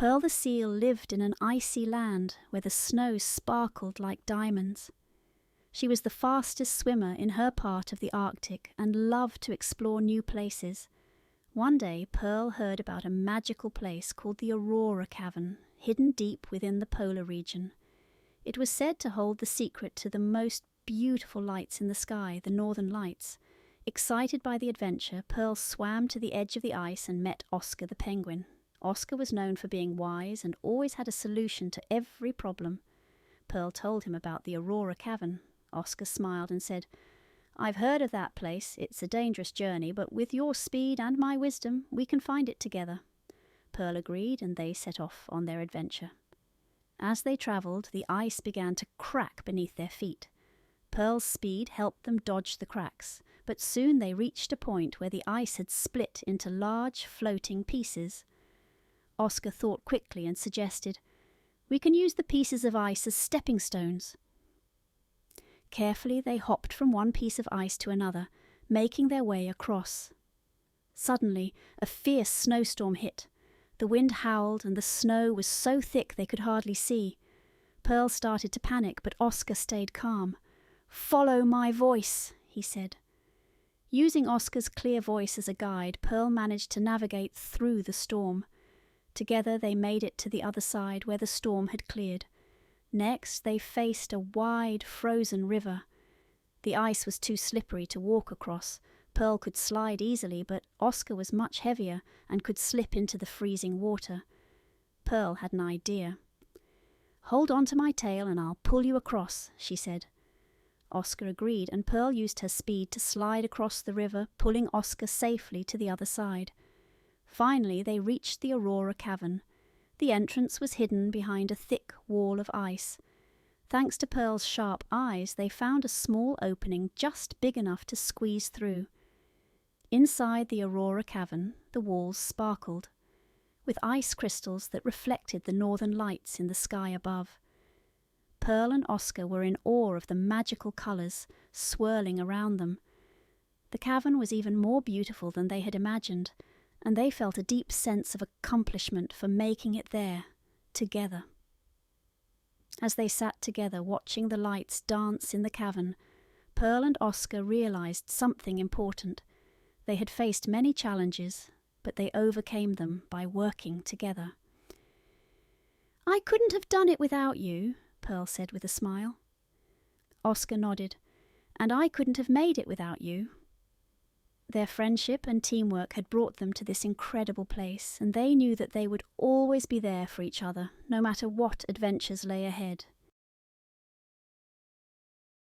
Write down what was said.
Pearl the seal lived in an icy land where the snow sparkled like diamonds. She was the fastest swimmer in her part of the Arctic and loved to explore new places. One day, Pearl heard about a magical place called the Aurora Cavern, hidden deep within the polar region. It was said to hold the secret to the most beautiful lights in the sky, the northern lights. Excited by the adventure, Pearl swam to the edge of the ice and met Oscar the penguin. Oscar was known for being wise and always had a solution to every problem. Pearl told him about the Aurora Cavern. Oscar smiled and said, "I've heard of that place. It's a dangerous journey, but with your speed and my wisdom, we can find it together." Pearl agreed, and they set off on their adventure. As they travelled, the ice began to crack beneath their feet. Pearl's speed helped them dodge the cracks, but soon they reached a point where the ice had split into large, floating pieces. Oscar thought quickly and suggested, "We can use the pieces of ice as stepping stones." Carefully they hopped from one piece of ice to another, making their way across. Suddenly, a fierce snowstorm hit. The wind howled and the snow was so thick they could hardly see. Pearl started to panic, but Oscar stayed calm. "Follow my voice," he said. Using Oscar's clear voice as a guide, Pearl managed to navigate through the storm. Together they made it to the other side where the storm had cleared. Next they faced a wide, frozen river. The ice was too slippery to walk across. Pearl could slide easily, but Oscar was much heavier and could slip into the freezing water. Pearl had an idea. "Hold on to my tail and I'll pull you across," she said. Oscar agreed, and Pearl used her speed to slide across the river, pulling Oscar safely to the other side. Finally, they reached the Aurora Cavern. The entrance was hidden behind a thick wall of ice. Thanks to Pearl's sharp eyes, they found a small opening just big enough to squeeze through. Inside the Aurora Cavern, the walls sparkled, with ice crystals that reflected the northern lights in the sky above. Pearl and Oscar were in awe of the magical colours swirling around them. The cavern was even more beautiful than they had imagined, and they felt a deep sense of accomplishment for making it there, together. As they sat together watching the lights dance in the cavern, Pearl and Oscar realised something important. They had faced many challenges, but they overcame them by working together. "I couldn't have done it without you," Pearl said with a smile. Oscar nodded. "And I couldn't have made it without you." Their friendship and teamwork had brought them to this incredible place, and they knew that they would always be there for each other, no matter what adventures lay ahead.